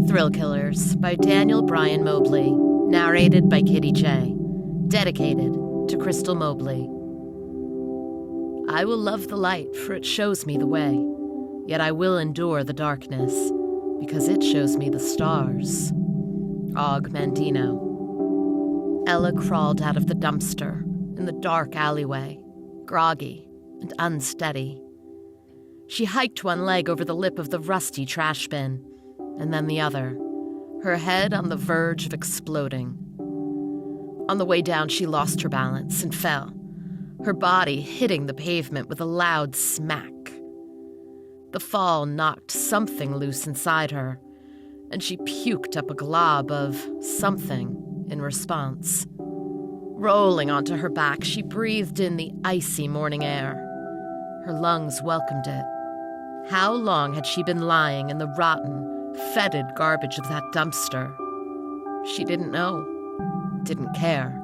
Thrailkillers by Daniel Brian Mobley, narrated by Kitty J. Dedicated to Crystal Mobley. I will love the light, for it shows me the way. Yet I will endure the darkness, because it shows me the stars. Og Mandino. Ella crawled out of the dumpster in the dark alleyway, groggy and unsteady. She hiked one leg over the lip of the rusty trash bin, and then the other, her head on the verge of exploding. On the way down, she lost her balance and fell, her body hitting the pavement with a loud smack. The fall knocked something loose inside her, and she puked up a glob of something in response. Rolling onto her back, she breathed in the icy morning air. Her lungs welcomed it. How long had she been lying in the rotten, fetid garbage of that dumpster? She didn't know, didn't care.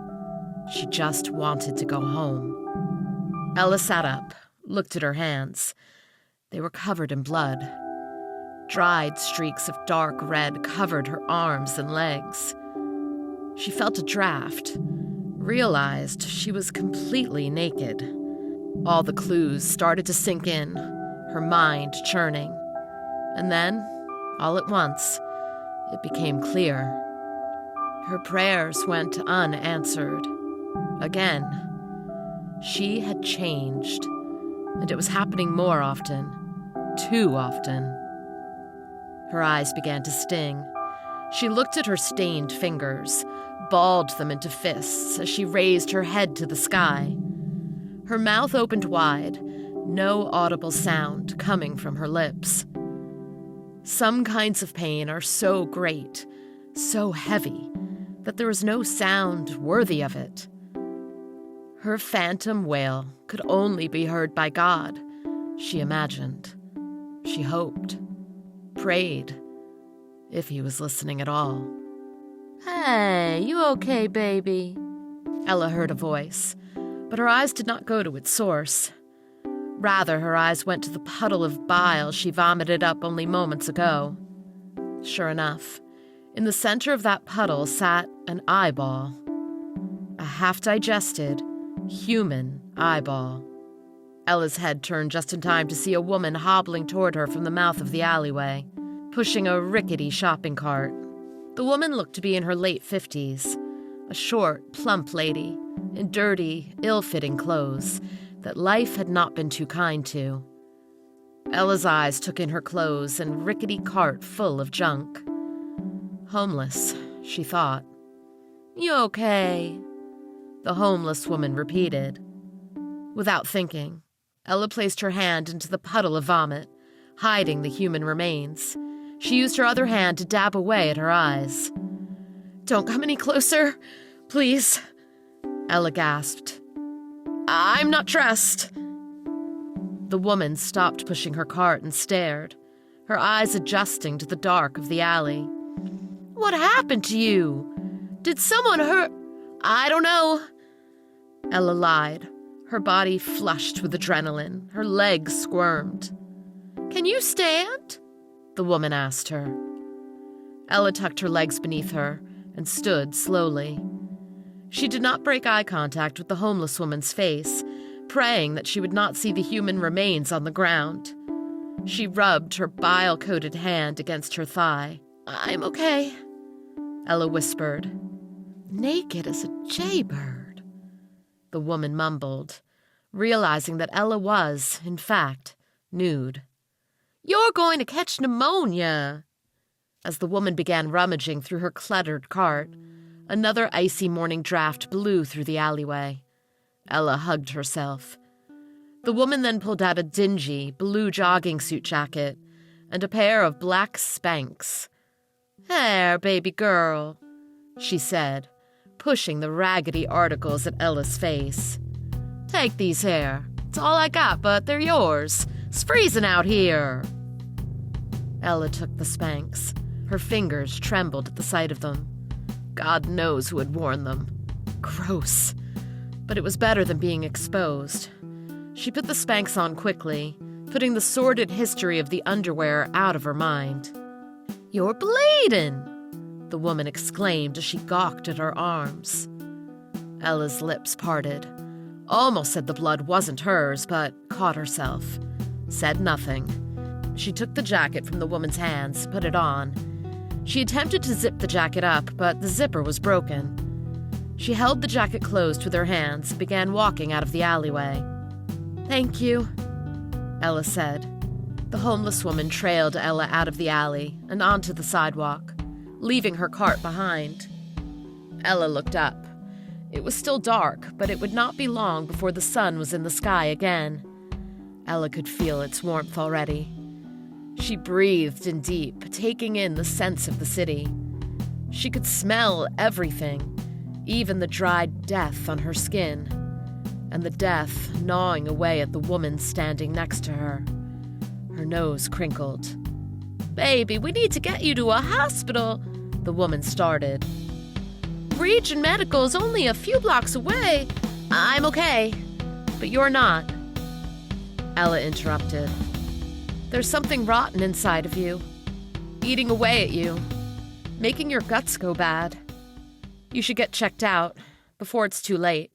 She just wanted to go home. Ella sat up, looked at her hands. They were covered in blood. Dried streaks of dark red covered her arms and legs. She felt a draft, realized she was completely naked. All the clues started to sink in, her mind churning. And then, all at once, it became clear. Her prayers went unanswered. Again. She had changed, and it was happening more often, too often. Her eyes began to sting. She looked at her stained fingers, balled them into fists as she raised her head to the sky. Her mouth opened wide, no audible sound coming from her lips. Some kinds of pain are so great, so heavy, that there is no sound worthy of it. Her phantom wail could only be heard by God, she imagined. She hoped, prayed, if he was listening at all. "Hey, you okay, baby?" Ella heard a voice, but her eyes did not go to its source. Rather, her eyes went to the puddle of bile she vomited up only moments ago. Sure enough, in the center of that puddle sat an eyeball. A half-digested, human eyeball. Ella's head turned just in time to see a woman hobbling toward her from the mouth of the alleyway, pushing a rickety shopping cart. The woman looked to be in her late 50s, a short, plump lady in dirty, ill-fitting clothes that life had not been too kind to. Ella's eyes took in her clothes and rickety cart full of junk. Homeless, she thought. "You okay?" the homeless woman repeated. Without thinking, Ella placed her hand into the puddle of vomit, hiding the human remains. She used her other hand to dab away at her eyes. "Don't come any closer, please," Ella gasped. "I'm not dressed." The woman stopped pushing her cart and stared, her eyes adjusting to the dark of the alley. "What happened to you? Did someone hurt?" "I don't know," Ella lied, her body flushed with adrenaline, her legs squirmed. "Can you stand?" the woman asked her. Ella tucked her legs beneath her and stood slowly. She did not break eye contact with the homeless woman's face, praying that she would not see the human remains on the ground. She rubbed her bile-coated hand against her thigh. "I'm okay," Ella whispered. "Naked as a jaybird," the woman mumbled, realizing that Ella was, in fact, nude. "You're going to catch pneumonia." As the woman began rummaging through her cluttered cart, another icy morning draft blew through the alleyway. Ella hugged herself. The woman then pulled out a dingy, blue jogging suit jacket and a pair of black Spanx. "There, baby girl," she said, pushing the raggedy articles at Ella's face. "Take these here. It's all I got, but they're yours. It's freezing out here." Ella took the Spanx. Her fingers trembled at the sight of them. God knows who had worn them. Gross. But it was better than being exposed. She put the Spanx on quickly, putting the sordid history of the underwear out of her mind. "You're bleeding!" the woman exclaimed as she gawked at her arms. Ella's lips parted. Almost said the blood wasn't hers, but caught herself. Said nothing. She took the jacket from the woman's hands, put it on. She attempted to zip the jacket up, but the zipper was broken. She held the jacket closed with her hands and began walking out of the alleyway. "Thank you," Ella said. The homeless woman trailed Ella out of the alley and onto the sidewalk, leaving her cart behind. Ella looked up. It was still dark, but it would not be long before the sun was in the sky again. Ella could feel its warmth already. She breathed in deep, taking in the sense of the city. She could smell everything, even the dried death on her skin, and the death gnawing away at the woman standing next to her. Her nose crinkled. "Baby, we need to get you to a hospital," the woman started. "Region Medical's only a few blocks away. I'm okay, but you're not," Ella interrupted. "There's something rotten inside of you, eating away at you, making your guts go bad. You should get checked out before it's too late."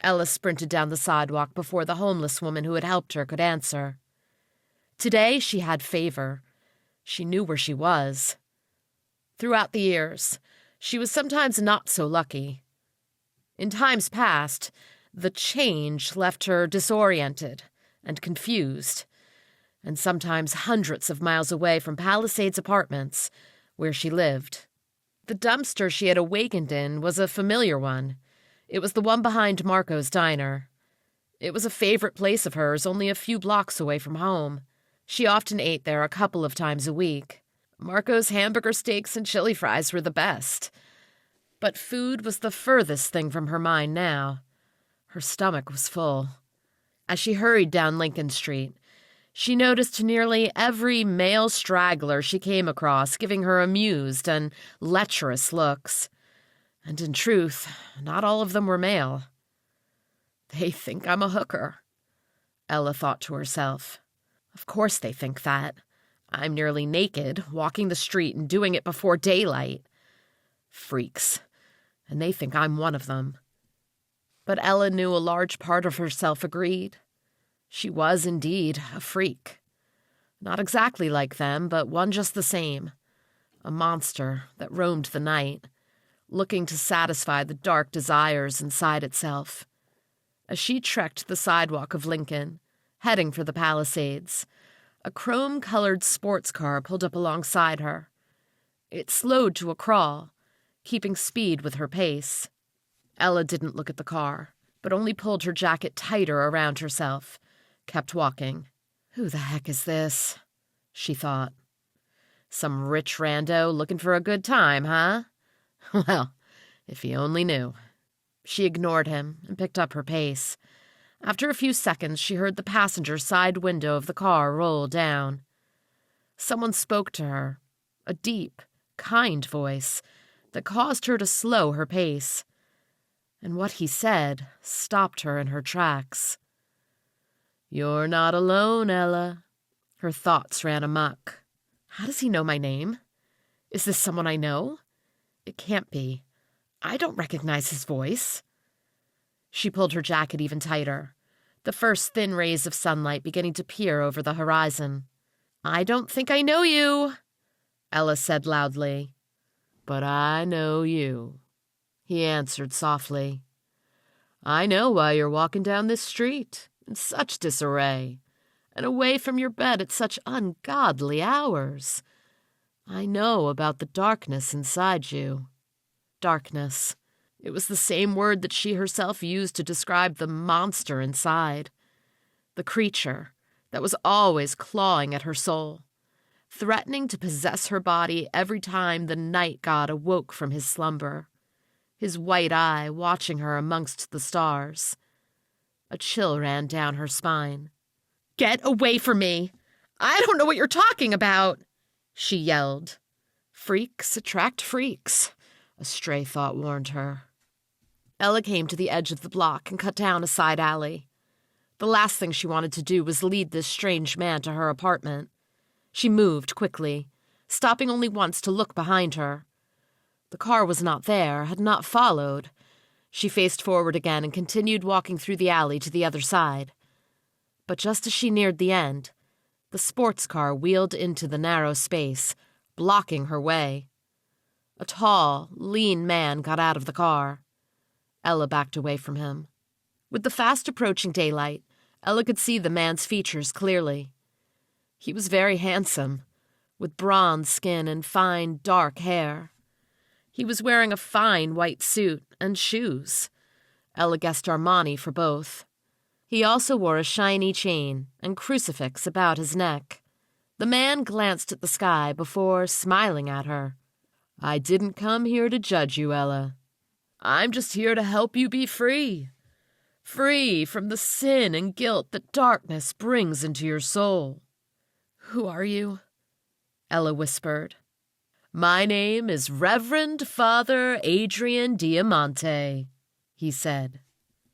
Ella sprinted down the sidewalk before the homeless woman who had helped her could answer. Today she had favor. She knew where she was. Throughout the years, she was sometimes not so lucky. In times past, the change left her disoriented and confused, and sometimes hundreds of miles away from Palisades Apartments, where she lived. The dumpster she had awakened in was a familiar one. It was the one behind Marco's diner. It was a favorite place of hers, only a few blocks away from home. She often ate there a couple of times a week. Marco's hamburger steaks and chili fries were the best. But food was the furthest thing from her mind now. Her stomach was full. As she hurried down Lincoln Street, she noticed nearly every male straggler she came across giving her amused and lecherous looks. And in truth, not all of them were male. "They think I'm a hooker," Ella thought to herself. "Of course they think that. I'm nearly naked, walking the street and doing it before daylight. Freaks. And they think I'm one of them." But Ella knew a large part of herself agreed. She was indeed a freak. Not exactly like them, but one just the same. A monster that roamed the night, looking to satisfy the dark desires inside itself. As she trekked the sidewalk of Lincoln, heading for the Palisades, a chrome-colored sports car pulled up alongside her. It slowed to a crawl, keeping speed with her pace. Ella didn't look at the car, but only pulled her jacket tighter around herself, kept walking. "Who the heck is this?" she thought. "Some rich rando looking for a good time, huh? Well, if he only knew." She ignored him and picked up her pace. After a few seconds, she heard the passenger side window of the car roll down. Someone spoke to her, a deep, kind voice that caused her to slow her pace. And what he said stopped her in her tracks. "You're not alone, Ella." Her thoughts ran amok. How does he know my name? Is this someone I know? It can't be. I don't recognize his voice. She pulled her jacket even tighter, the first thin rays of sunlight beginning to peer over the horizon. "I don't think I know you," Ella said loudly. "But I know you," he answered softly. "I know why you're walking down this street in such disarray, and away from your bed at such ungodly hours. I know about the darkness inside you." Darkness. It was the same word that she herself used to describe the monster inside. The creature that was always clawing at her soul, threatening to possess her body every time the night god awoke from his slumber, his white eye watching her amongst the stars. A chill ran down her spine. "Get away from me! I don't know what you're talking about!" she yelled. Freaks attract freaks, a stray thought warned her. Ella came to the edge of the block and cut down a side alley. The last thing she wanted to do was lead this strange man to her apartment. She moved quickly, stopping only once to look behind her. The car was not there, had not followed. She faced forward again and continued walking through the alley to the other side. But just as she neared the end, the sports car wheeled into the narrow space, blocking her way. A tall, lean man got out of the car. Ella backed away from him. With the fast-approaching daylight, Ella could see the man's features clearly. He was very handsome, with bronze skin and fine, dark hair. He was wearing a fine white suit and shoes. Ella guessed Armani for both. He also wore a shiny chain and crucifix about his neck. The man glanced at the sky before smiling at her. "I didn't come here to judge you, Ella. I'm just here to help you be free. Free from the sin and guilt that darkness brings into your soul." "Who are you?" Ella whispered. "My name is Reverend Father Adrian Diamante," he said.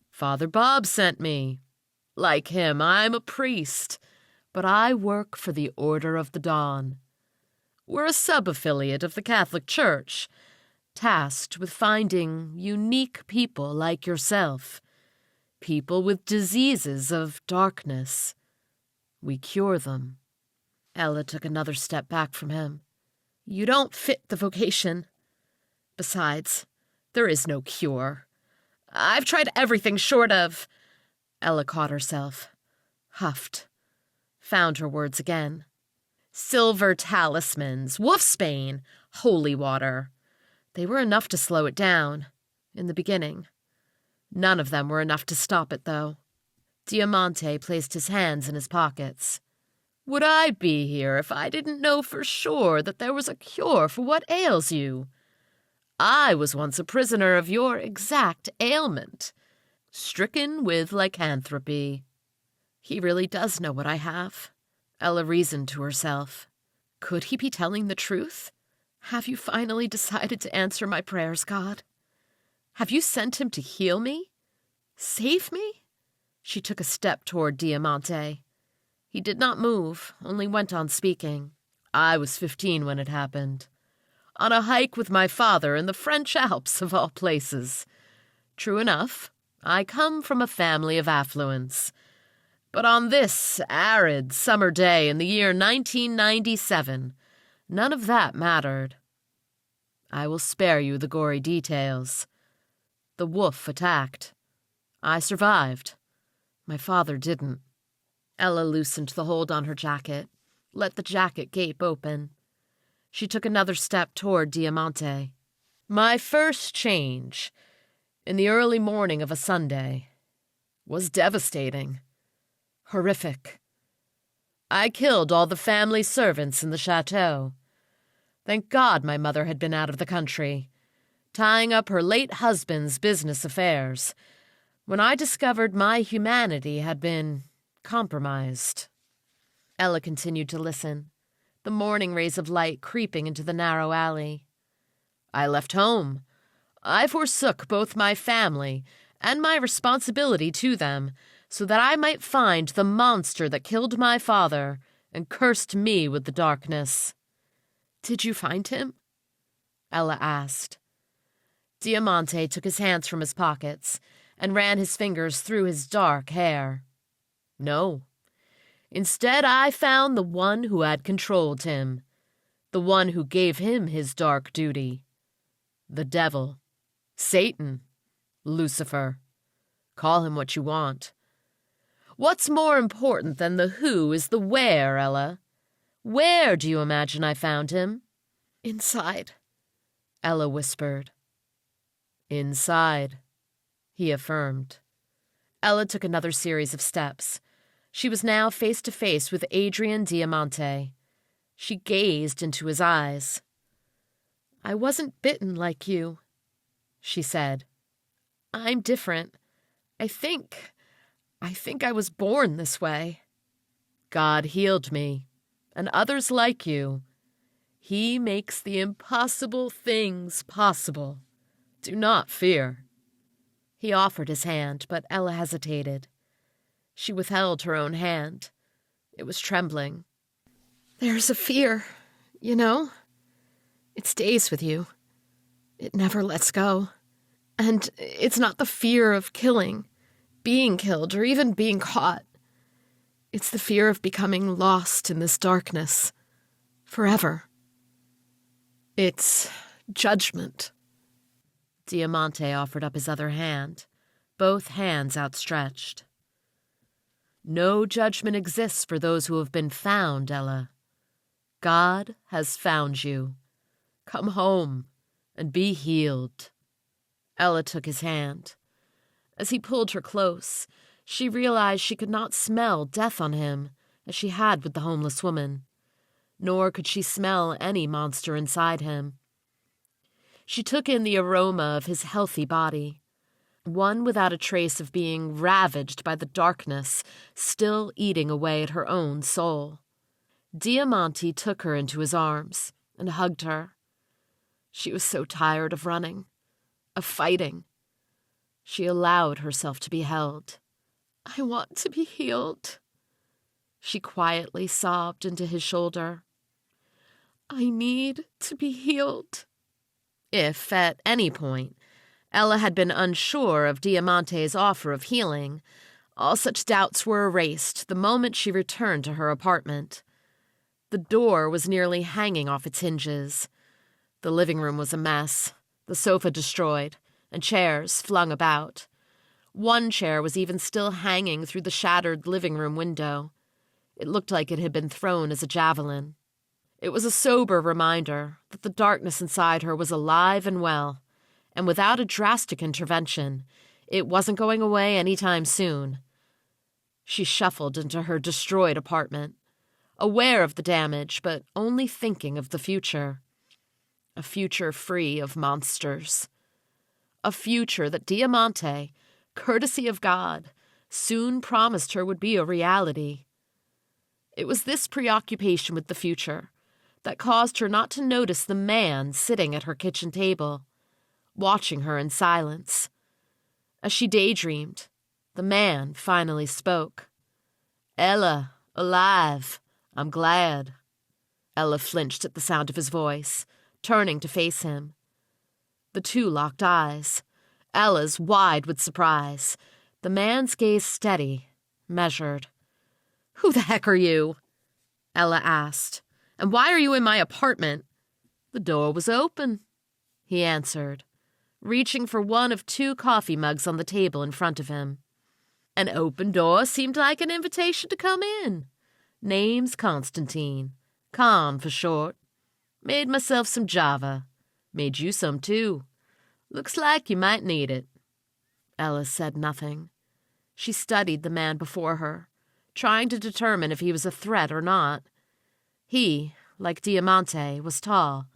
"Father Bob sent me. Like him, I'm a priest, but I work for the Order of the Dawn. We're a sub-affiliate of the Catholic Church, tasked with finding unique people like yourself, people with diseases of darkness. We cure them." Ella took another step back from him. "You don't fit the vocation. Besides, there is no cure. I've tried everything short of—" Ella caught herself, huffed, found her words again. "Silver talismans, wolfsbane, holy water. They were enough to slow it down, in the beginning. None of them were enough to stop it, though." Diamante placed his hands in his pockets. "Would I be here if I didn't know for sure that there was a cure for what ails you? I was once a prisoner of your exact ailment, stricken with lycanthropy." "He really does know what I have," Ella reasoned to herself. "Could he be telling the truth? Have you finally decided to answer my prayers, God? Have you sent him to heal me? Save me?" She took a step toward Diamante. He did not move, only went on speaking. "I was 15 when it happened. On a hike with my father in the French Alps, of all places. True enough, I come from a family of affluence. But on this arid summer day in the year 1997, none of that mattered. I will spare you the gory details. The wolf attacked. I survived. My father didn't." Ella loosened the hold on her jacket, let the jacket gape open. She took another step toward Diamante. "My first change, in the early morning of a Sunday, was devastating. Horrific. I killed all the family servants in the chateau. Thank God my mother had been out of the country, tying up her late husband's business affairs, when I discovered my humanity had been compromised." Ella continued to listen, the morning rays of light creeping into the narrow alley. "I left home. I forsook both my family and my responsibility to them, so that I might find the monster that killed my father and cursed me with the darkness." "Did you find him?" Ella asked. Diamante took his hands from his pockets and ran his fingers through his dark hair. "No. Instead, I found the one who had controlled him, the one who gave him his dark duty. The devil. Satan. Lucifer. Call him what you want. What's more important than the who is the where, Ella. Where do you imagine I found him?" "Inside," Ella whispered. "Inside," he affirmed. Ella took another series of steps. She was now face to face with Adrian Diamante. She gazed into his eyes. "I wasn't bitten like you," she said. "I'm different. I think I was born this way." "God healed me, and others like you. He makes the impossible things possible. Do not fear." He offered his hand, but Ella hesitated. She withheld her own hand. It was trembling. "There's a fear You know, it stays with you. It never lets go. And it's not the fear of killing, being killed, or even being caught. It's the fear of becoming lost in this darkness. Forever. It's judgment. Diamante offered up his other hand, both hands outstretched. No judgment exists for those who have been found, Ella. God has found you. Come home and be healed. Ella took his hand. As he pulled her close, she realized she could not smell death on him as she had with the homeless woman, nor could she smell any monster inside him. She took in the aroma of his healthy body, one without a trace of being ravaged by the darkness still eating away at her own soul. Diamante took her into his arms and hugged her. She was so tired of running, of fighting. She allowed herself to be held. "I want to be healed," she quietly sobbed into his shoulder. "I need to be healed." If, at any point, Ella had been unsure of Diamante's offer of healing, all such doubts were erased the moment she returned to her apartment. The door was nearly hanging off its hinges. The living room was a mess, the sofa destroyed, and chairs flung about. One chair was even still hanging through the shattered living room window. It looked like it had been thrown as a javelin. It was a sober reminder that the darkness inside her was alive and well, and without a drastic intervention, it wasn't going away any time soon. She shuffled into her destroyed apartment, aware of the damage, but only thinking of the future. A future free of monsters. A future that Diamante, courtesy of God, soon promised her would be a reality. It was this preoccupation with the future that caused her not to notice the man sitting at her kitchen table, watching her in silence. As she daydreamed, the man finally spoke. "Ella, alive. I'm glad." Ella flinched at the sound of his voice, turning to face him. The two locked eyes, Ella's wide with surprise, the man's gaze steady, measured. "Who the heck are you?" Ella asked. "And why are you in my apartment?" "The door was open," he answered, reaching for one of two coffee mugs on the table in front of him. "An open door seemed like an invitation to come in. Name's Constantine. Con for short. Made myself some Java. Made you some too. Looks like you might need it." Ella said nothing. She studied the man before her, trying to determine if he was a threat or not. He, like Diamante, was tall,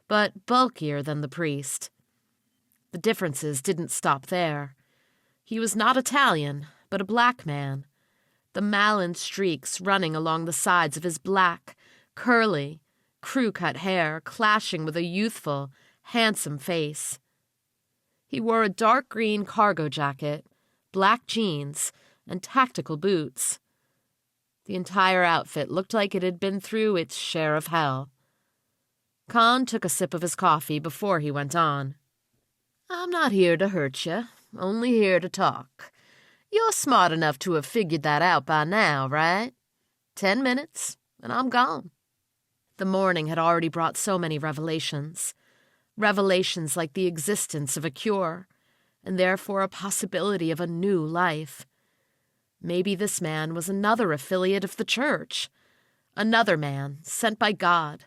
but bulkier than the priest. The differences didn't stop there. He was not Italian, but a black man, the Malin streaks running along the sides of his black, curly, crew-cut hair clashing with a youthful, handsome face. He wore a dark green cargo jacket, black jeans, and tactical boots. The entire outfit looked like it had been through its share of hell. Khan took a sip of his coffee before he went on. "I'm not here to hurt you, only here to talk. You're smart enough to have figured that out by now, right? 10 minutes, and I'm gone." The morning had already brought so many revelations. Revelations like the existence of a cure, and therefore a possibility of a new life. Maybe this man was another affiliate of the church. Another man, sent by God,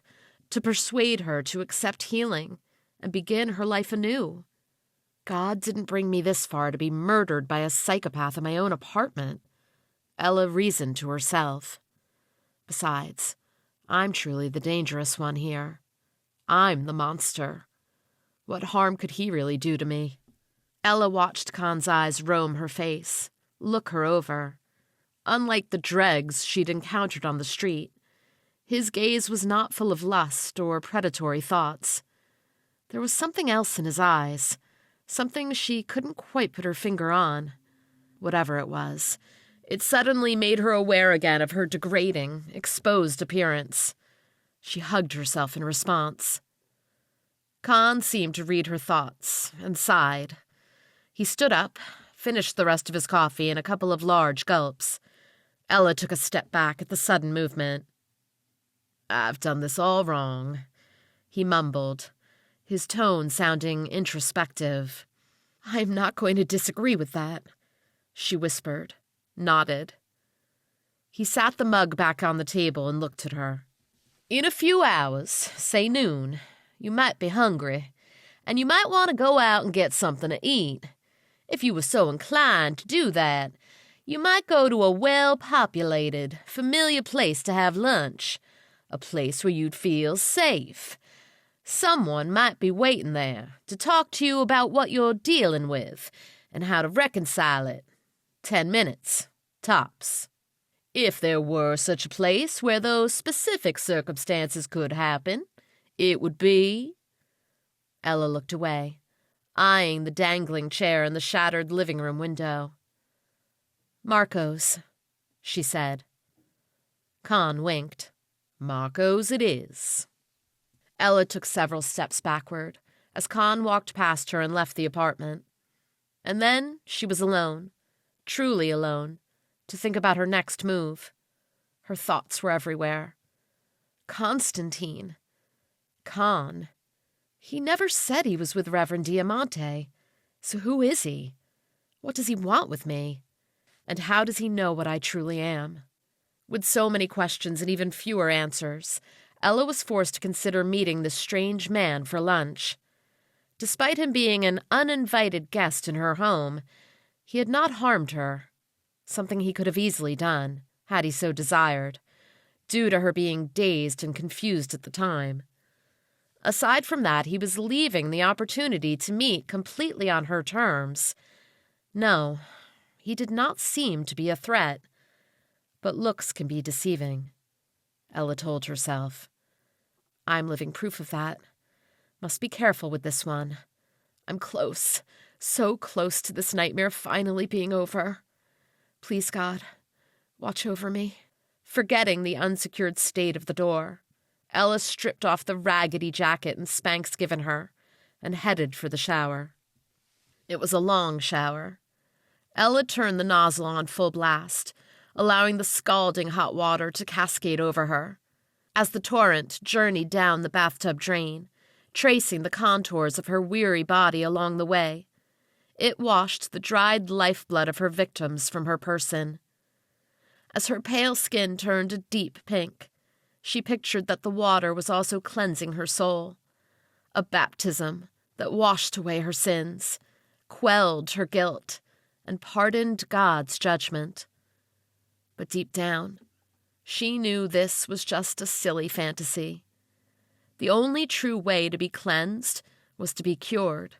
to persuade her to accept healing and begin her life anew. God didn't bring me this far to be murdered by a psychopath in my own apartment, Ella reasoned to herself. Besides, I'm truly the dangerous one here. I'm the monster. What harm could he really do to me? Ella watched Khan's eyes roam her face, look her over. Unlike the dregs she'd encountered on the street, his gaze was not full of lust or predatory thoughts. There was something else in his eyes, something she couldn't quite put her finger on. Whatever it was, it suddenly made her aware again of her degrading, exposed appearance. She hugged herself in response. Khan seemed to read her thoughts and sighed. He stood up, finished the rest of his coffee in a couple of large gulps. Ella took a step back at the sudden movement. "I've done this all wrong," he mumbled, his tone sounding introspective. "I'm not going to disagree with that," she whispered, nodded. He sat the mug back on the table and looked at her. "In a few hours, say noon, you might be hungry, and you might want to go out and get something to eat. If you were so inclined to do that, you might go to a well-populated, familiar place to have lunch, a place where you'd feel safe. Someone might be waiting there to talk to you about what you're dealing with and how to reconcile it. 10 minutes, tops. If there were such a place where those specific circumstances could happen, it would be—" Ella looked away, eyeing the dangling chair in the shattered living room window. "Marco's," she said. Khan winked. "Marco's it is." Ella took several steps backward as Khan walked past her and left the apartment. And then she was alone, truly alone, to think about her next move. Her thoughts were everywhere. Constantine. Khan. He never said he was with Reverend Diamante. So who is he? What does he want with me? And how does he know what I truly am? With so many questions and even fewer answers, Ella was forced to consider meeting this strange man for lunch. Despite him being an uninvited guest in her home, he had not harmed her, something he could have easily done, had he so desired, due to her being dazed and confused at the time. Aside from that, he was leaving the opportunity to meet completely on her terms. No, he did not seem to be a threat. But looks can be deceiving, Ella told herself. I'm living proof of that. Must be careful with this one. I'm close, so close to this nightmare finally being over. Please, God, watch over me. Forgetting the unsecured state of the door, Ella stripped off the raggedy jacket and Spanx given her and headed for the shower. It was a long shower. Ella turned the nozzle on full blast, allowing the scalding hot water to cascade over her. As the torrent journeyed down the bathtub drain, tracing the contours of her weary body along the way, it washed the dried lifeblood of her victims from her person. As her pale skin turned a deep pink, she pictured that the water was also cleansing her soul, a baptism that washed away her sins, quelled her guilt, and pardoned God's judgment. But deep down, she knew this was just a silly fantasy. The only true way to be cleansed was to be cured,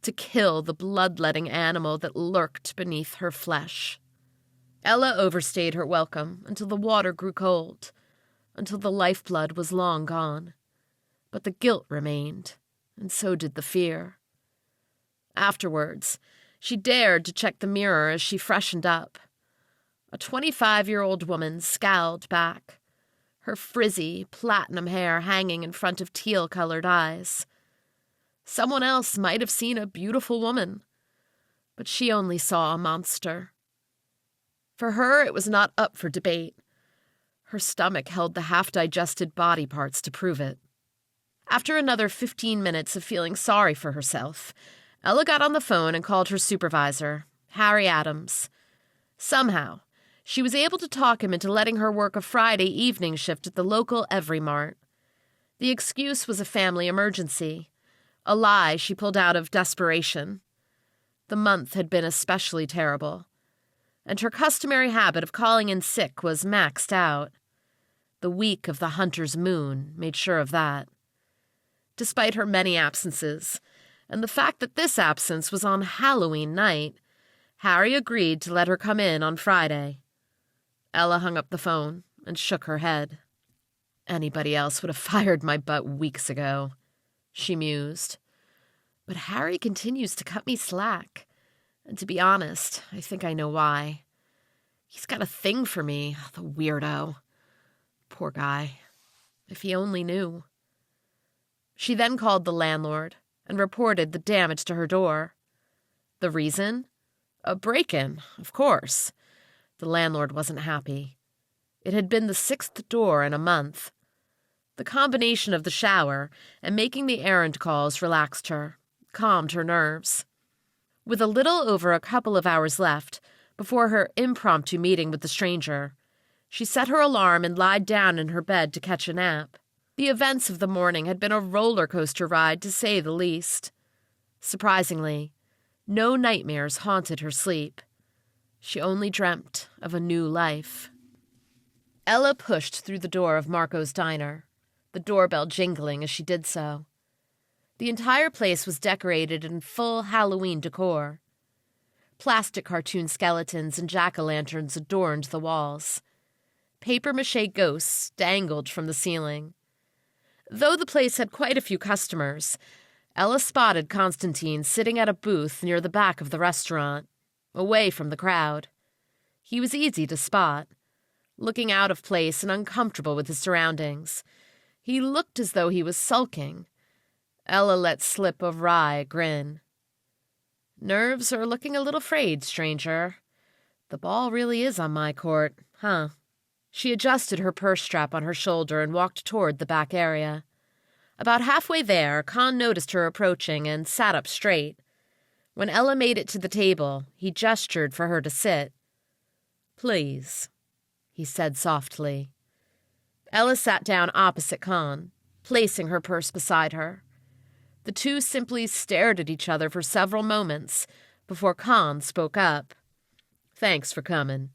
to kill the bloodletting animal that lurked beneath her flesh. Ella overstayed her welcome until the water grew cold, until the lifeblood was long gone. But the guilt remained, and so did the fear. Afterwards, she dared to check the mirror as she freshened up. A 25-year-old woman scowled back, her frizzy, platinum hair hanging in front of teal-colored eyes. Someone else might have seen a beautiful woman, but she only saw a monster. For her, it was not up for debate. Her stomach held the half-digested body parts to prove it. After another 15 minutes of feeling sorry for herself, Ella got on the phone and called her supervisor, Harry Adams. Somehow, she was able to talk him into letting her work a Friday evening shift at the local Everymart. The excuse was a family emergency, a lie she pulled out of desperation. The month had been especially terrible, and her customary habit of calling in sick was maxed out. The week of the hunter's moon made sure of that. Despite her many absences, and the fact that this absence was on Halloween night, Harry agreed to let her come in on Friday. Ella hung up the phone and shook her head. Anybody else would have fired my butt weeks ago, she mused. But Harry continues to cut me slack. And to be honest, I think I know why. He's got a thing for me, the weirdo. Poor guy. If he only knew. She then called the landlord and reported the damage to her door. The reason? A break-in, of course. The landlord wasn't happy. It had been the 6th door in a month. The combination of the shower and making the errand calls relaxed her, calmed her nerves. With a little over a couple of hours left before her impromptu meeting with the stranger, she set her alarm and lied down in her bed to catch a nap. The events of the morning had been a roller coaster ride, to say the least. Surprisingly, no nightmares haunted her sleep. She only dreamt of a new life. Ella pushed through the door of Marco's diner, the doorbell jingling as she did so. The entire place was decorated in full Halloween decor. Plastic cartoon skeletons and jack-o'-lanterns adorned the walls. Papier-mâché ghosts dangled from the ceiling. Though the place had quite a few customers, Ella spotted Constantine sitting at a booth near the back of the restaurant, away from the crowd. He was easy to spot, looking out of place and uncomfortable with his surroundings. He looked as though he was sulking. Ella let slip a wry grin. "Nerves are looking a little frayed, stranger. The ball really is on my court, huh?" She adjusted her purse strap on her shoulder and walked toward the back area. About halfway there, Con noticed her approaching and sat up straight. When Ella made it to the table, he gestured for her to sit. "Please," he said softly. Ella sat down opposite Con, placing her purse beside her. The two simply stared at each other for several moments before Con spoke up. "Thanks for coming.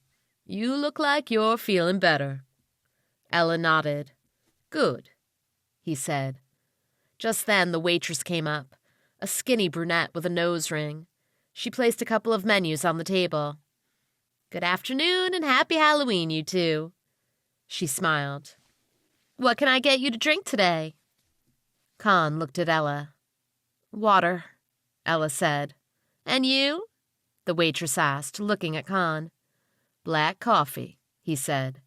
You look like you're feeling better." Ella nodded. "Good," he said. Just then the waitress came up, a skinny brunette with a nose ring. She placed a couple of menus on the table. "Good afternoon and happy Halloween, you two." She smiled. "What can I get you to drink today?" Con looked at Ella. "Water," Ella said. "And you?" the waitress asked, looking at Con. "Black coffee," he said.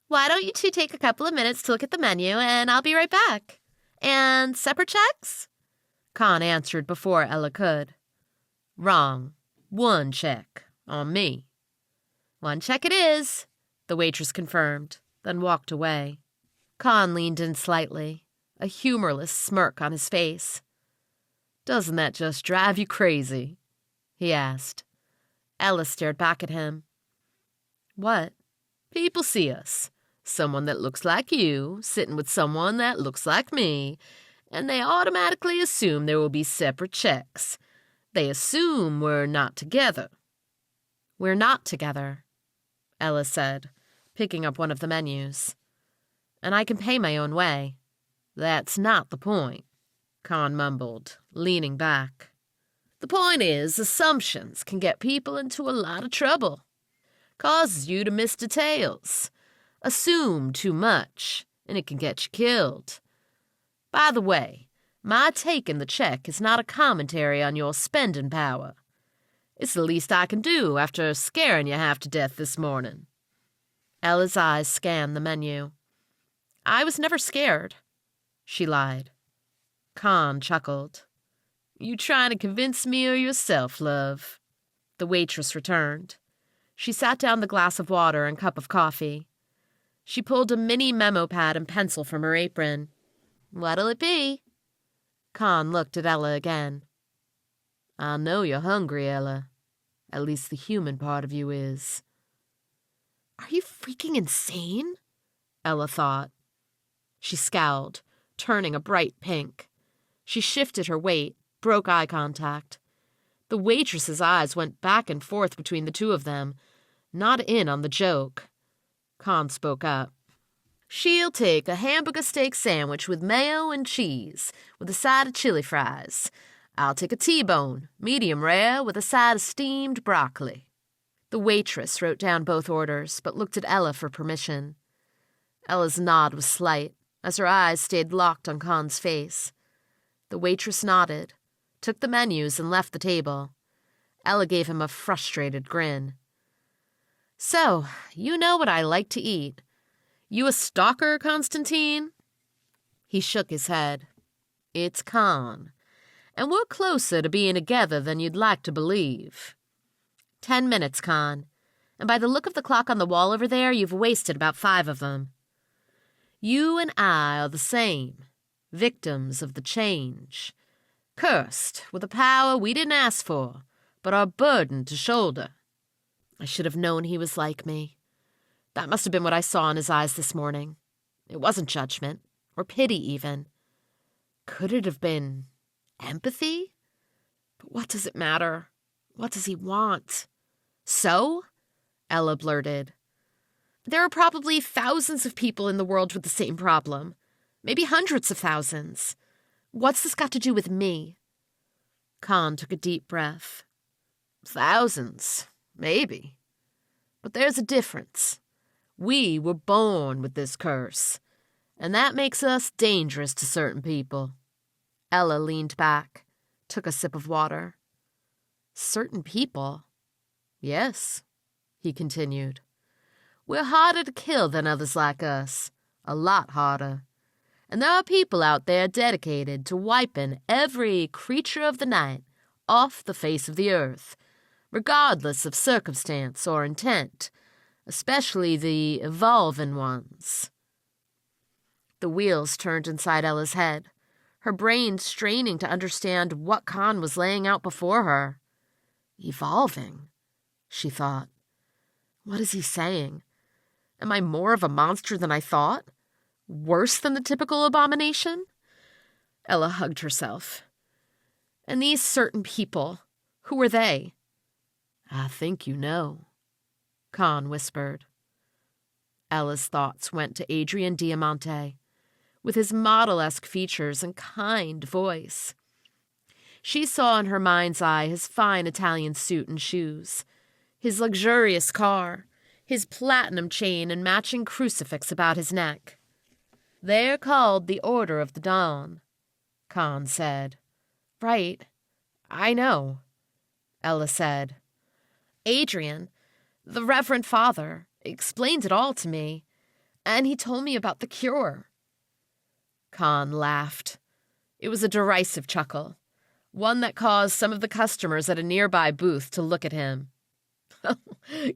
"Why don't you two take a couple of minutes to look at the menu, and I'll be right back. And separate checks?" Con answered before Ella could. "Wrong. One check. On me." "One check it is," the waitress confirmed, then walked away. Con leaned in slightly, a humorless smirk on his face. "Doesn't that just drive you crazy?" he asked. Ella stared back at him. "What?" "People see us. Someone that looks like you, sitting with someone that looks like me, and they automatically assume there will be separate checks. They assume we're not together." "We're not together," Ella said, picking up one of the menus. "And I can pay my own way." "That's not the point," Con mumbled, leaning back. "The point is, assumptions can get people into a lot of trouble. Causes you to miss details. Assume too much, and it can get you killed. By the way, my taking the check is not a commentary on your spending power. It's the least I can do after scaring you half to death this morning." Ella's eyes scanned the menu. "I was never scared," she lied. Con chuckled. "You trying to convince me or yourself, love?" The waitress returned. She sat down the glass of water and cup of coffee. She pulled a mini memo pad and pencil from her apron. "What'll it be?" Con looked at Ella again. "I know you're hungry, Ella. At least the human part of you is." "Are you freaking insane?" Ella thought. She scowled, turning a bright pink. She shifted her weight, broke eye contact. The waitress's eyes went back and forth between the two of them, not in on the joke. Con spoke up. "She'll take a hamburger steak sandwich with mayo and cheese, with a side of chili fries. I'll take a T-bone, medium rare, with a side of steamed broccoli." The waitress wrote down both orders, but looked at Ella for permission. Ella's nod was slight, as her eyes stayed locked on Con's face. The waitress nodded, took the menus, and left the table. Ella gave him a frustrated grin. "So, you know what I like to eat. You a stalker, Constantine?" He shook his head. It's Khan, and we're closer to being together than you'd like to believe. 10 minutes, Khan, and by the look of the clock on the wall over there, you've wasted about 5 of them. You and I are the same, victims of the change, cursed with a power we didn't ask for, but are burdened to shoulder. I should have known he was like me. That must have been what I saw in his eyes this morning. It wasn't judgment, or pity even. Could it have been empathy? But what does it matter? What does he want? So? Ella blurted. There are probably thousands of people in the world with the same problem. Maybe hundreds of thousands. What's this got to do with me? Khan took a deep breath. Thousands, maybe. But there's a difference. We were born with this curse, and that makes us dangerous to certain people. Ella leaned back, took a sip of water. Certain people? Yes, he continued. We're harder to kill than others like us, a lot harder. And there are people out there dedicated to wiping every creature of the night off the face of the earth, regardless of circumstance or intent, especially the evolving ones. The wheels turned inside Ella's head, her brain straining to understand what Khan was laying out before her. Evolving, she thought. What is he saying? Am I more of a monster than I thought? Worse than the typical abomination? Ella hugged herself. And these certain people, who were they? I think you know, Khan whispered. Ella's thoughts went to Adrian Diamante, with his model-esque features and kind voice. She saw in her mind's eye his fine Italian suit and shoes, his luxurious car, his platinum chain and matching crucifix about his neck. They're called the Order of the Dawn, Khan said. Right, I know, Ella said. Adrian, the Reverend Father, explained it all to me, and he told me about the cure. Khan laughed. It was a derisive chuckle, one that caused some of the customers at a nearby booth to look at him.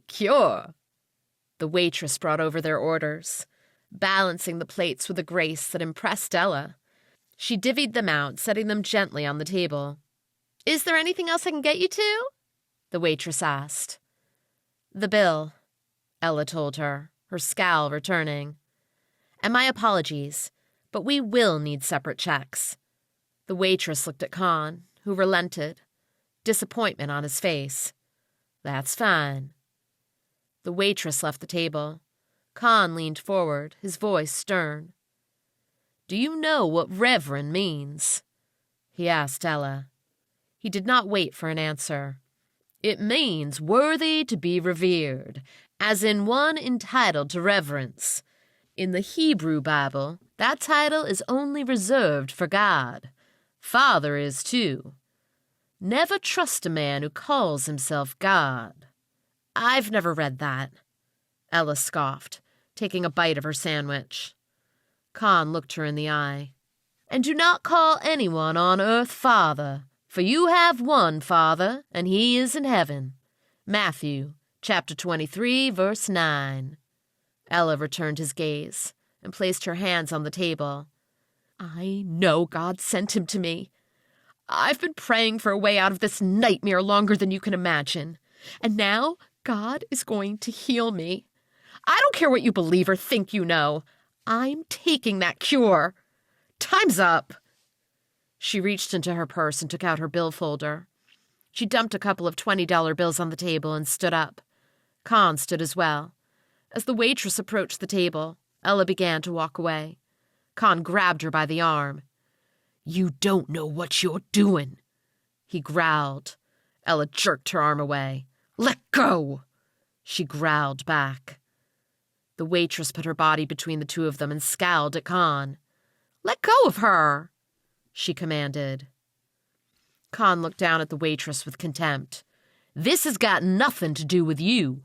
Cure? The waitress brought over their orders, balancing the plates with a grace that impressed Ella. She divvied them out, setting them gently on the table. Is there anything else I can get you to? The waitress asked. The bill, Ella told her, her scowl returning. And my apologies, but we will need separate checks. The waitress looked at Khan, who relented, disappointment on his face. That's fine. The waitress left the table. Khan leaned forward, his voice stern. Do you know what reverend means? He asked Ella. He did not wait for an answer. It means worthy to be revered, as in one entitled to reverence. In the Hebrew Bible, that title is only reserved for God. Father is too. Never trust a man who calls himself God. I've never read that, Ella scoffed, taking a bite of her sandwich. Khan looked her in the eye. And do not call anyone on earth Father, for you have one Father, and he is in heaven. Matthew, chapter 23, verse 9. Ella returned his gaze and placed her hands on the table. I know God sent him to me. I've been praying for a way out of this nightmare longer than you can imagine. And now God is going to heal me. I don't care what you believe or think you know. I'm taking that cure. Time's up. She reached into her purse and took out her bill folder. She dumped a couple of $20 bills on the table and stood up. Khan stood as well. As the waitress approached the table, Ella began to walk away. Khan grabbed her by the arm. You don't know what you're doing, he growled. Ella jerked her arm away. Let go, she growled back. The waitress put her body between the two of them and scowled at Khan. Let go of her, she commanded. Khan looked down at the waitress with contempt. This has got nothing to do with you.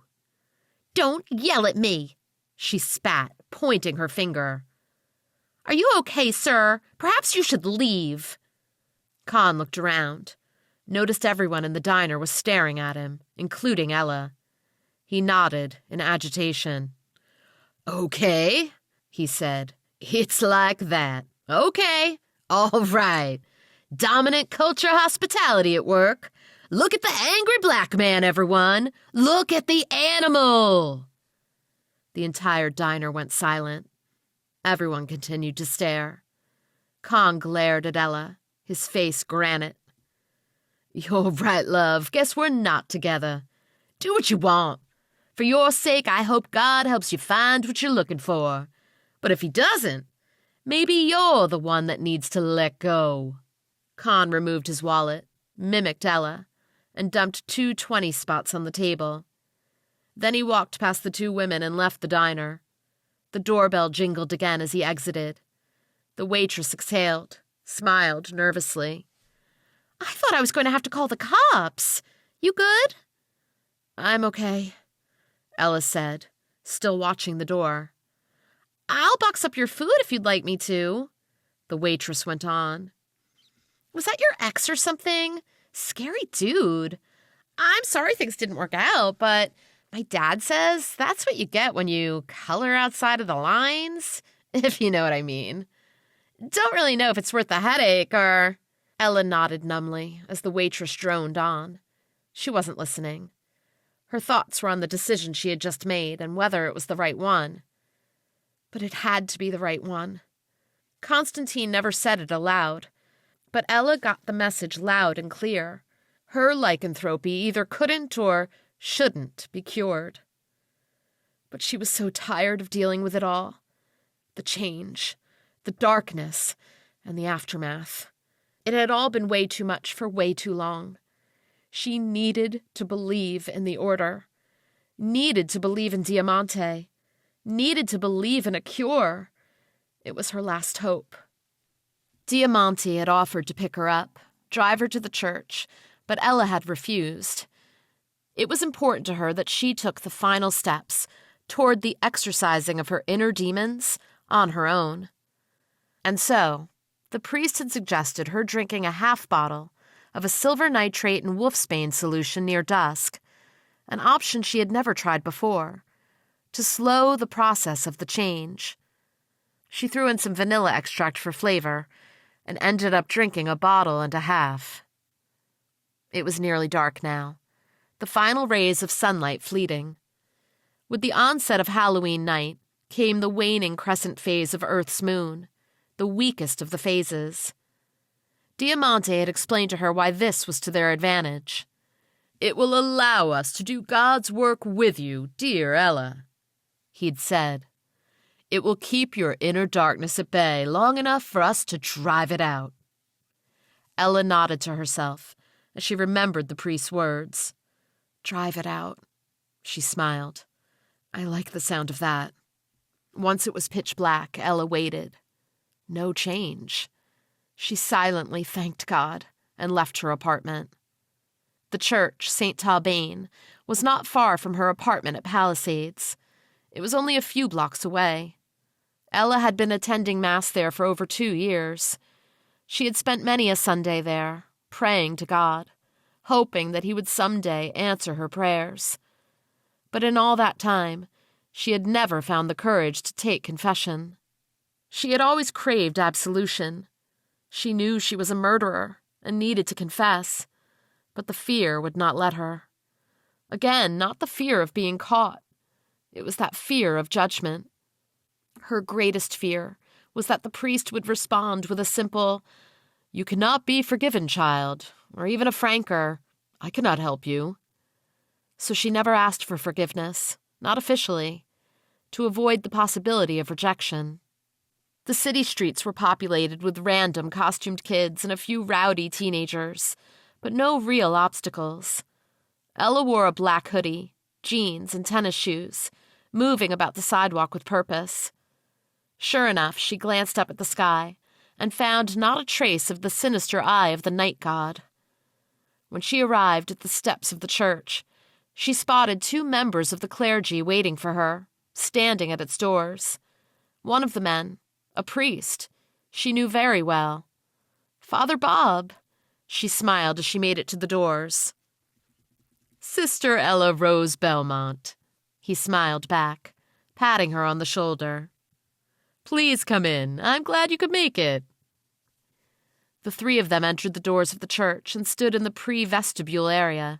Don't yell at me, she spat, pointing her finger. Are you okay, sir? Perhaps you should leave. Con looked around, noticed everyone in the diner was staring at him, including Ella. He nodded in agitation. Okay, he said. It's like that. Okay, all right. Dominant culture hospitality at work. Look at the angry black man, everyone. Look at the animal. The entire diner went silent. Everyone continued to stare. Con glared at Ella, his face granite. You're right, love. Guess we're not together. Do what you want. For your sake, I hope God helps you find what you're looking for. But if he doesn't, maybe you're the one that needs to let go. Con removed his wallet, mimicked Ella, and dumped 2 20 spots on the table. Then he walked past the 2 women and left the diner. The doorbell jingled again as he exited. The waitress exhaled, smiled nervously. I thought I was going to have to call the cops. You good? I'm okay, Ella said, still watching the door. I'll box up your food if you'd like me to, the waitress went on. Was that your ex or something? Scary dude. I'm sorry things didn't work out, but my dad says that's what you get when you color outside of the lines, if you know what I mean. Don't really know if it's worth the headache or... Ella nodded numbly as the waitress droned on. She wasn't listening. Her thoughts were on the decision she had just made and whether it was the right one. But it had to be the right one. Constantine never said it aloud, but Ella got the message loud and clear. Her lycanthropy either couldn't or shouldn't be cured. But she was so tired of dealing with it all. The change, the darkness, and the aftermath. It had all been way too much for way too long. She needed to believe in the Order, needed to believe in Diamante, needed to believe in a cure. It was her last hope. Diamante had offered to pick her up, drive her to the church, but Ella had refused. It was important to her that she took the final steps toward the exorcising of her inner demons on her own. And so, the priest had suggested her drinking a half bottle of a silver nitrate and wolfsbane solution near dusk, an option she had never tried before, to slow the process of the change. She threw in some vanilla extract for flavor and ended up drinking a bottle and a half. It was nearly dark now, the final rays of sunlight fleeting. With the onset of Halloween night came the waning crescent phase of Earth's moon, the weakest of the phases. Diamante had explained to her why this was to their advantage. It will allow us to do God's work with you, dear Ella, he'd said. It will keep your inner darkness at bay long enough for us to drive it out. Ella nodded to herself as she remembered the priest's words. Drive it out, she smiled. I like the sound of that. Once it was pitch black, Ella waited. No change. She silently thanked God and left her apartment. The church, St. Talbane, was not far from her apartment at Palisades. It was only a few blocks away. Ella had been attending Mass there for over 2 years. She had spent many a Sunday there, praying to God, hoping that he would someday answer her prayers. But in all that time, she had never found the courage to take confession. She had always craved absolution. She knew she was a murderer and needed to confess, but the fear would not let her. Again, not the fear of being caught. It was that fear of judgment. Her greatest fear was that the priest would respond with a simple, "You cannot be forgiven, child," or even a franker, "I cannot help you." So she never asked for forgiveness, not officially, to avoid the possibility of rejection. The city streets were populated with random costumed kids and a few rowdy teenagers, but no real obstacles. Ella wore a black hoodie, jeans, and tennis shoes, moving about the sidewalk with purpose. Sure enough, she glanced up at the sky and found not a trace of the sinister eye of the night god. When she arrived at the steps of the church, she spotted 2 members of the clergy waiting for her, standing at its doors. One of the men, A priest she knew very well. Father Bob, she smiled as she made it to the doors. Sister Ella Rose Belmont, he smiled back, patting her on the shoulder. Please come in. I'm glad you could make it. The three of them entered the doors of the church and stood in the pre-vestibule area.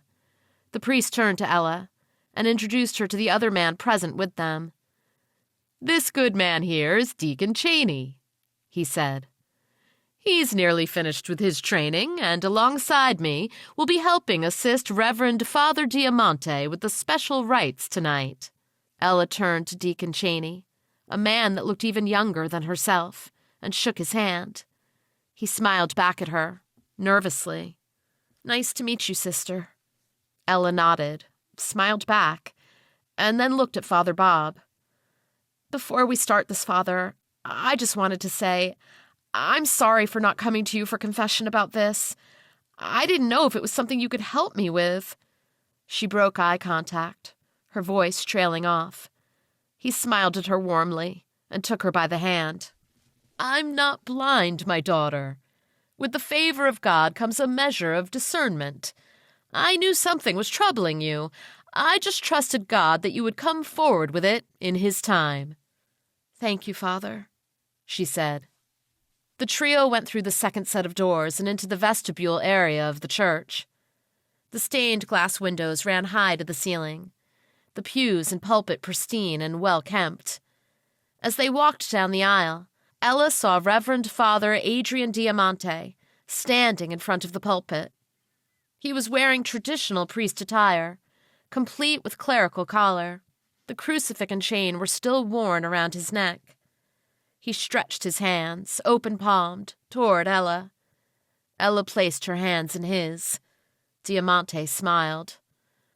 The priest turned to Ella and introduced her to the other man present with them. This good man here is Deacon Cheney, he said. He's nearly finished with his training, and alongside me will be helping assist Reverend Father Diamante with the special rites tonight. Ella turned to Deacon Cheney, a man that looked even younger than herself, and shook his hand. He smiled back at her, nervously. Nice to meet you, sister. Ella nodded, smiled back, and then looked at Father Bob. Before we start this, Father, I just wanted to say, I'm sorry for not coming to you for confession about this. I didn't know if it was something you could help me with. She broke eye contact, her voice trailing off. He smiled at her warmly and took her by the hand. I'm not blind, my daughter. With the favor of God comes a measure of discernment. I knew something was troubling you. I just trusted God that you would come forward with it in His time. Thank you, Father, she said. The trio went through the second set of doors and into the vestibule area of the church. The stained glass windows ran high to the ceiling, the pews and pulpit pristine and well-kempt. As they walked down the aisle, Ella saw Reverend Father Adrian Diamante standing in front of the pulpit. He was wearing traditional priest attire, complete with clerical collar. The crucifix and chain were still worn around his neck. He stretched his hands, open-palmed, toward Ella. Ella placed her hands in his. Diamante smiled.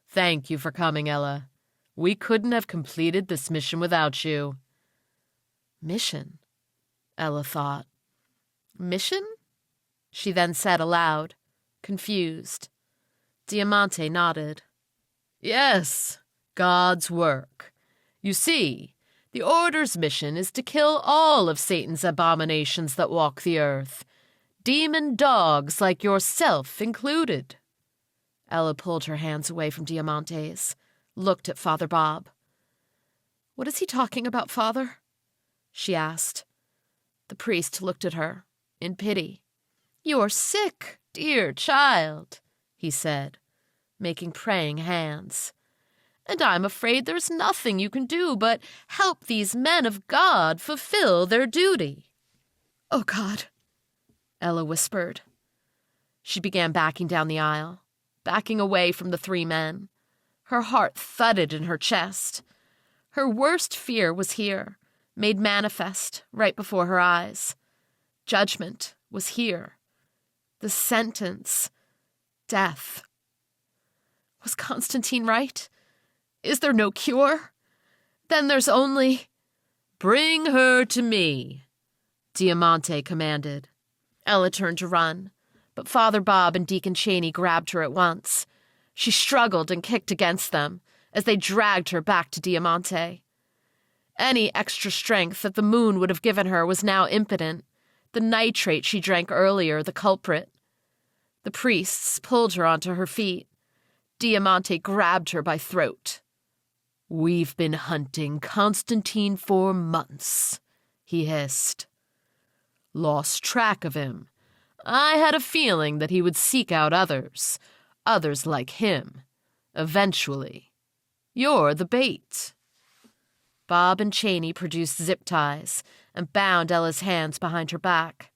Thank you for coming, Ella. We couldn't have completed this mission without you. Mission? Ella thought. Mission? She then said aloud, confused. Diamante nodded. Yes, God's work. You see, the Order's mission is to kill all of Satan's abominations that walk the earth, demon dogs like yourself included. Ella pulled her hands away from Diamante's, looked at Father Bob. What is he talking about, Father? She asked. The priest looked at her, in pity. You're sick, dear child, he said, making praying hands. And I'm afraid there's nothing you can do but help these men of God fulfill their duty. Oh, God, Ella whispered. She began backing down the aisle, backing away from the three men. Her heart thudded in her chest. Her worst fear was here, made manifest right before her eyes. Judgment was here. The sentence, death. Was Constantine right? Is there no cure? Then there's only... Bring her to me, Diamante commanded. Ella turned to run, but Father Bob and Deacon Cheney grabbed her at once. She struggled and kicked against them as they dragged her back to Diamante. Any extra strength that the moon would have given her was now impotent, the nitrate she drank earlier the culprit. The priests pulled her onto her feet. Diamante grabbed her by throat. We've been hunting Constantine for months, he hissed. Lost track of him. I had a feeling that he would seek out others like him, eventually. You're the bait. Bob and Cheney produced zip ties and bound Ella's hands behind her back.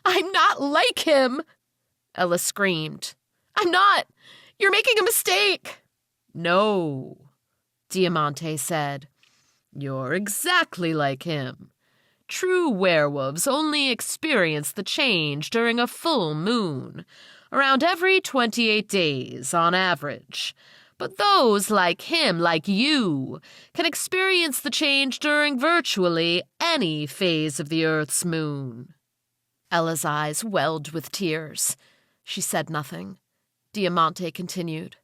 I'm not like him, Ella screamed. I'm not. You're making a mistake. No, Diamante said. You're exactly like him. True werewolves only experience the change during a full moon, around every 28 days on average. But those like him, like you, can experience the change during virtually any phase of the Earth's moon. Ella's eyes welled with tears. She said nothing. Diamante continued.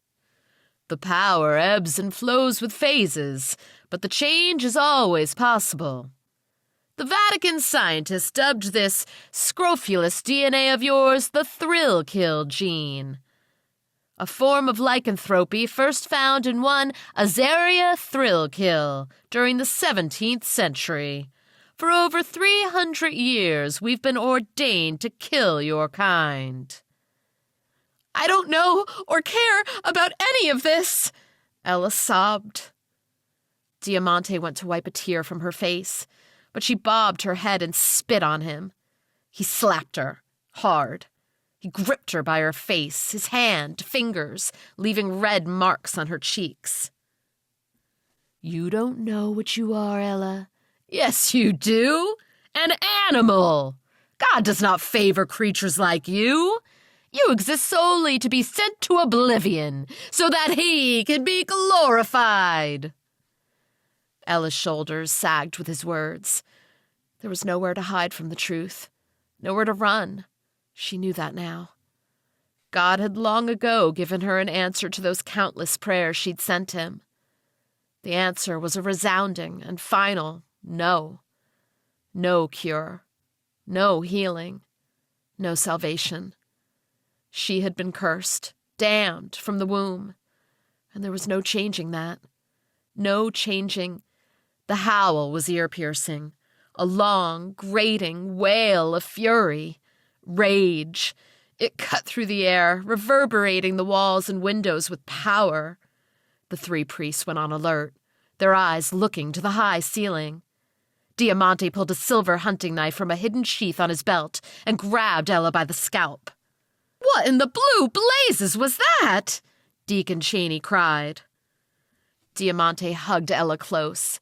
The power ebbs and flows with phases, but the change is always possible. The Vatican scientists dubbed this scrofulous DNA of yours the Thrill-kill gene, a form of lycanthropy first found in one Azaria Thrill-kill during the 17th century. For over 300 years, we've been ordained to kill your kind. I don't know or care about any of this, Ella sobbed. Diamante went to wipe a tear from her face, but she bobbed her head and spit on him. He slapped her, hard. He gripped her by her face, his hand, fingers, leaving red marks on her cheeks. You don't know what you are, Ella. Yes, you do. An animal. God does not favor creatures like you. You exist solely to be sent to oblivion, so that he can be glorified. Ella's shoulders sagged with his words. There was nowhere to hide from the truth, nowhere to run. She knew that now. God had long ago given her an answer to those countless prayers she'd sent him. The answer was a resounding and final no. No cure. No healing. No salvation. She had been cursed, damned from the womb, and there was no changing that. No changing. The howl was ear-piercing, a long, grating wail of fury, rage. It cut through the air, reverberating the walls and windows with power. The three priests went on alert, their eyes looking to the high ceiling. Diamante pulled a silver hunting knife from a hidden sheath on his belt and grabbed Ella by the scalp. What in the blue blazes was that? Deacon Cheney cried. Diamante hugged Ella close.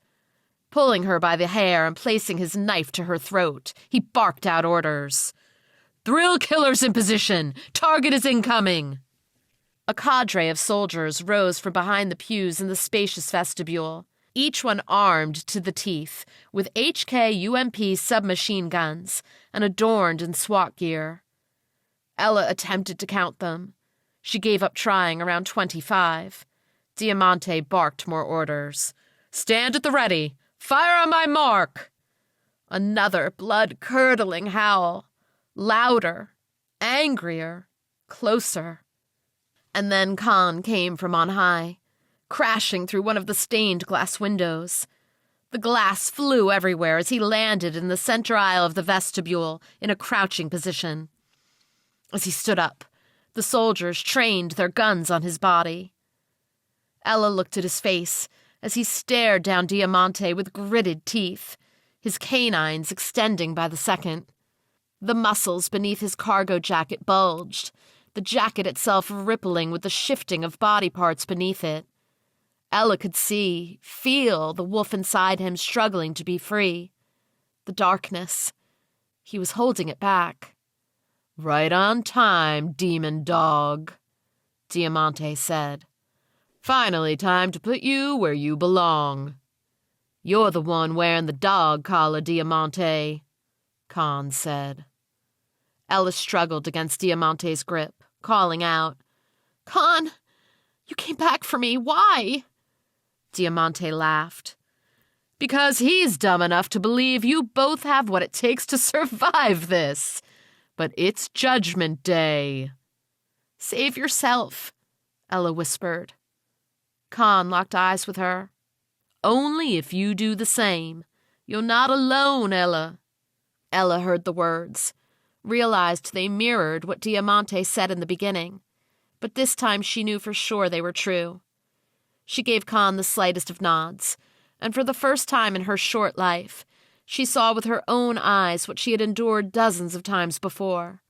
Pulling her by the hair and placing his knife to her throat, he barked out orders. Thrill-killers in position! Target is incoming! A cadre of soldiers rose from behind the pews in the spacious vestibule, each one armed to the teeth with HK-UMP submachine guns and adorned in SWAT gear. Ella attempted to count them. She gave up trying around 25. Diamante barked more orders. Stand at the ready! Fire on my mark! Another blood-curdling howl. Louder, angrier, closer. And then Khan came from on high, crashing through one of the stained glass windows. The glass flew everywhere as he landed in the center aisle of the vestibule in a crouching position. As he stood up, the soldiers trained their guns on his body. Ella looked at his face as he stared down Diamante with gritted teeth, his canines extending by the second. The muscles beneath his cargo jacket bulged, the jacket itself rippling with the shifting of body parts beneath it. Ella could see, feel the wolf inside him struggling to be free. The darkness. He was holding it back. Right on time, demon dog, Diamante said. Finally time to put you where you belong. You're the one wearing the dog collar, Diamante, Khan said. Ella struggled against Diamante's grip, calling out, Khan, you came back for me. Why? Diamante laughed. Because he's dumb enough to believe you both have what it takes to survive this. But it's Judgment Day. Save yourself, Ella whispered. Khan locked eyes with her. Only if you do the same. You're not alone, Ella. Ella heard the words, realized they mirrored what Diamante said in the beginning, but this time she knew for sure they were true. She gave Khan the slightest of nods, and for the first time in her short life, she saw with her own eyes what she had endured dozens of times before.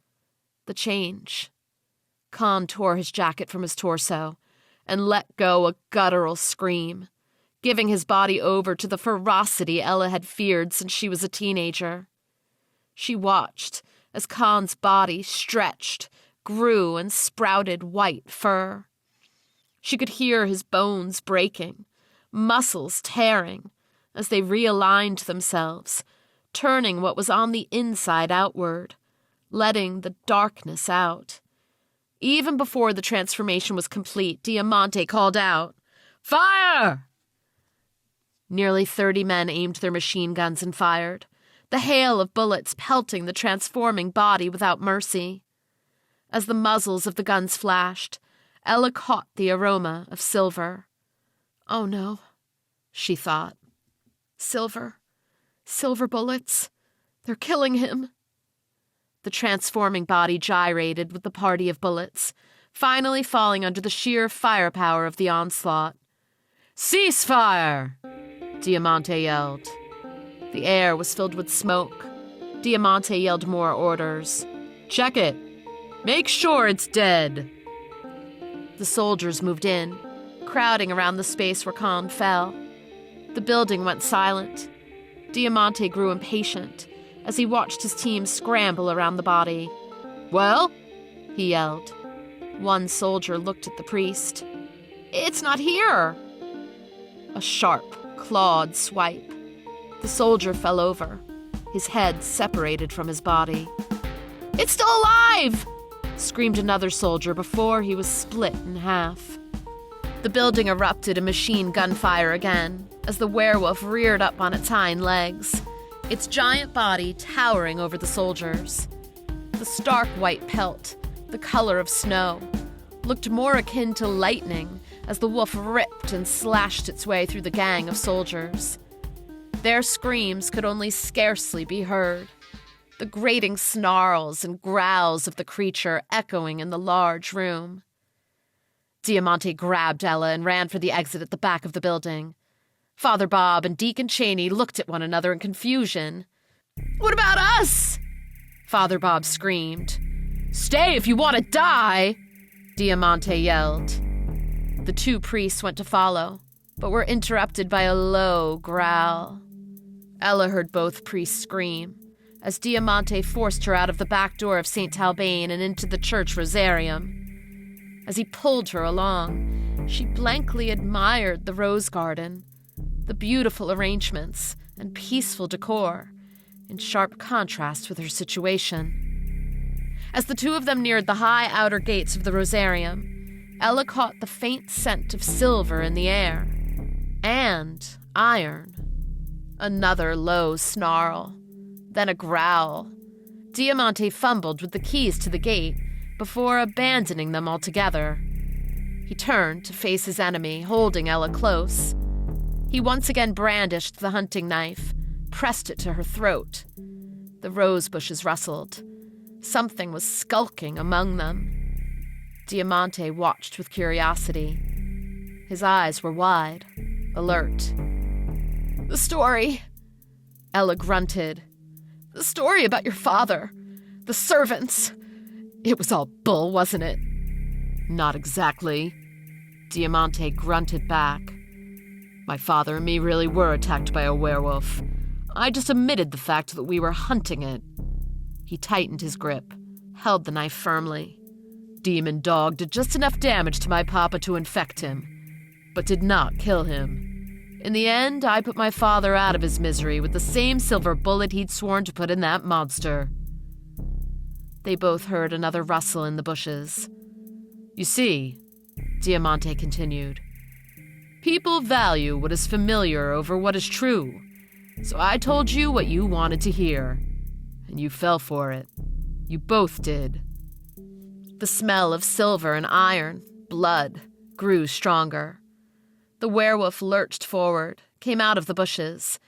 The change. Khan tore his jacket from his torso and let go a guttural scream, giving his body over to the ferocity Ella had feared since she was a teenager. She watched as Khan's body stretched, grew, and sprouted white fur. She could hear his bones breaking, muscles tearing, as they realigned themselves, turning what was on the inside outward, letting the darkness out. Even before the transformation was complete, Diamante called out, Fire! Nearly 30 men aimed their machine guns and fired. the hail of bullets pelting the transforming body without mercy. As the muzzles of the guns flashed, Ella caught the aroma of silver. Oh no, she thought. Silver bullets. They're killing him. The transforming body gyrated with the party of bullets, finally falling under the sheer firepower of the onslaught. "Cease fire!" Diamante yelled. The air was filled with smoke. Diamante yelled more orders. "Check it. Make sure it's dead." The soldiers moved in, crowding around the space where Khan fell. The building went silent. Diamante grew impatient as he watched his team scramble around the body. "Well?" he yelled. One soldier looked at the priest. "It's not here." A sharp, clawed swipe. The soldier fell over, his head separated from his body. "It's still alive!" screamed another soldier before he was split in half. The building erupted in machine gun fire again as the werewolf reared up on its hind legs, its giant body towering over the soldiers. The stark white pelt, the color of snow, looked more akin to lightning as the wolf ripped and slashed its way through the gang of soldiers. Their screams could only scarcely be heard, the grating snarls and growls of the creature echoing in the large room. Diamante grabbed Ella and ran for the exit at the back of the building. Father Bob and Deacon Cheney looked at one another in confusion. "What about us?" Father Bob screamed. "Stay if you want to die," Diamante yelled. The two priests went to follow, but were interrupted by a low growl. Ella heard both priests scream as Diamante forced her out of the back door of St. Talbane and into the church rosarium. As he pulled her along, she blankly admired the rose garden, the beautiful arrangements and peaceful decor, in sharp contrast with her situation. As the two of them neared the high outer gates of the rosarium, Ella caught the faint scent of silver in the air. And iron. Another low snarl. Then a growl. Diamante fumbled with the keys to the gate before abandoning them altogether. He turned to face his enemy, holding Ella close. He once again brandished the hunting knife, pressed it to her throat. The rose bushes rustled. Something was skulking among them. Diamante watched with curiosity. His eyes were wide, alert. "The story," Ella grunted. "The story about your father. The servants. It was all bull, wasn't it?" "Not exactly," Diamante grunted back. "My father and me really were attacked by a werewolf. I just omitted the fact that we were hunting it." He tightened his grip, held the knife firmly. "Demon dog did just enough damage to my papa to infect him, but did not kill him. In the end, I put my father out of his misery with the same silver bullet he'd sworn to put in that monster." They both heard another rustle in the bushes. "You see," Diamante continued, "people value what is familiar over what is true, so I told you what you wanted to hear, and you fell for it. You both did." The smell of silver and iron, blood, grew stronger. The werewolf lurched forward, came out of the bushes.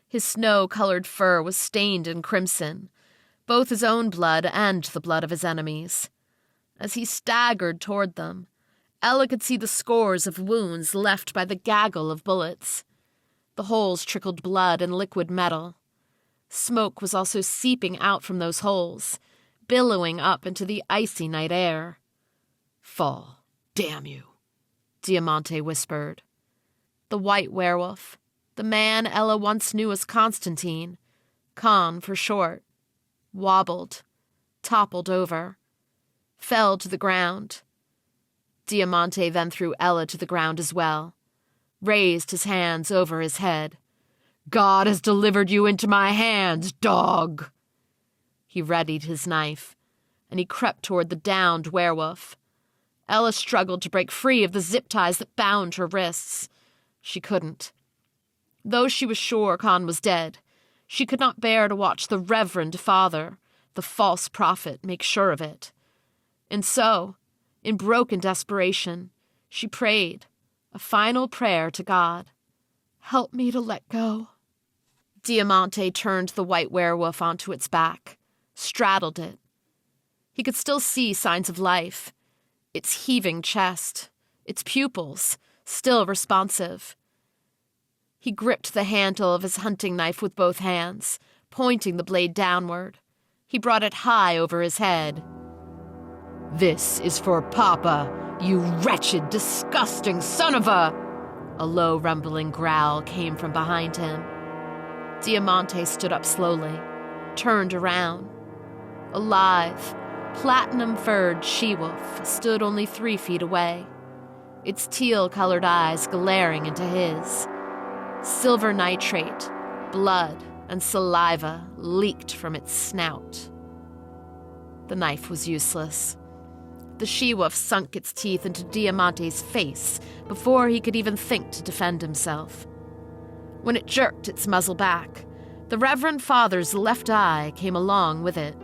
His snow-colored fur was stained in crimson, both his own blood and the blood of his enemies. As he staggered toward them, Ella could see the scores of wounds left by the gaggle of bullets. The holes trickled blood and liquid metal. Smoke was also seeping out from those holes, billowing up into the icy night air. "Fall, damn you," Diamante whispered. The white werewolf, the man Ella once knew as Constantine, Khan for short, wobbled, toppled over, fell to the ground. Diamante then threw Ella to the ground as well, raised his hands over his head. "God has delivered you into my hands, dog!" He readied his knife, and he crept toward the downed werewolf. Ella struggled to break free of the zip ties that bound her wrists. She couldn't. Though she was sure Khan was dead, She could not bear to watch the Reverend Father, the false prophet, make sure of it. And so, in broken desperation, she prayed, a final prayer to God. Help me to let go. Diamante turned the white werewolf onto its back, straddled it. He could still see signs of life, its heaving chest, its pupils, still responsive. He gripped the handle of his hunting knife with both hands, pointing the blade downward. He brought it high over his head. "This is for Papa, you wretched, disgusting son of a—" A low, rumbling growl came from behind him. Diamante stood up slowly, turned around. A lithe, platinum-furred she-wolf stood only 3 feet away, its teal-colored eyes glaring into his. Silver nitrate, blood, and saliva leaked from its snout. The knife was useless. The she-wolf sunk its teeth into Diamante's face before he could even think to defend himself. When it jerked its muzzle back, the Reverend Father's left eye came along with it.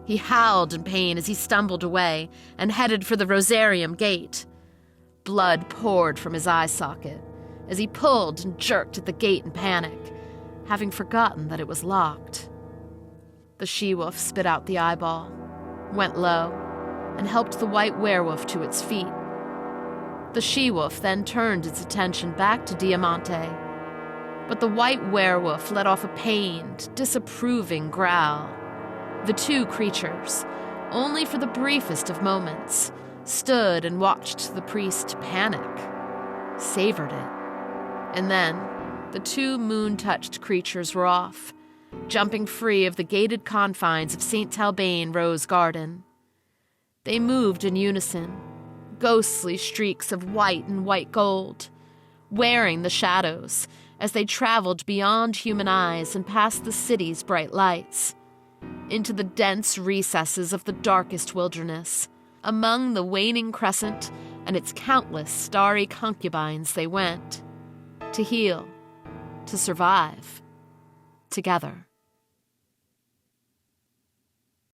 He howled in pain as he stumbled away and headed for the Rosarium gate. Blood poured from his eye socket as he pulled and jerked at the gate in panic, having forgotten that it was locked. The she-wolf spit out the eyeball, went low, and helped the white werewolf to its feet. The she-wolf then turned its attention back to Diamante, but the white werewolf let off a pained, disapproving growl. The 2 creatures, only for the briefest of moments, stood and watched the priest panic, savored it. And then, the 2 moon-touched creatures were off, jumping free of the gated confines of St. Talbane Rose Garden. They moved in unison, ghostly streaks of white and white gold, wearing the shadows as they traveled beyond human eyes and past the city's bright lights, into the dense recesses of the darkest wilderness. Among the waning crescent and its countless starry concubines they went, to heal, to survive, together.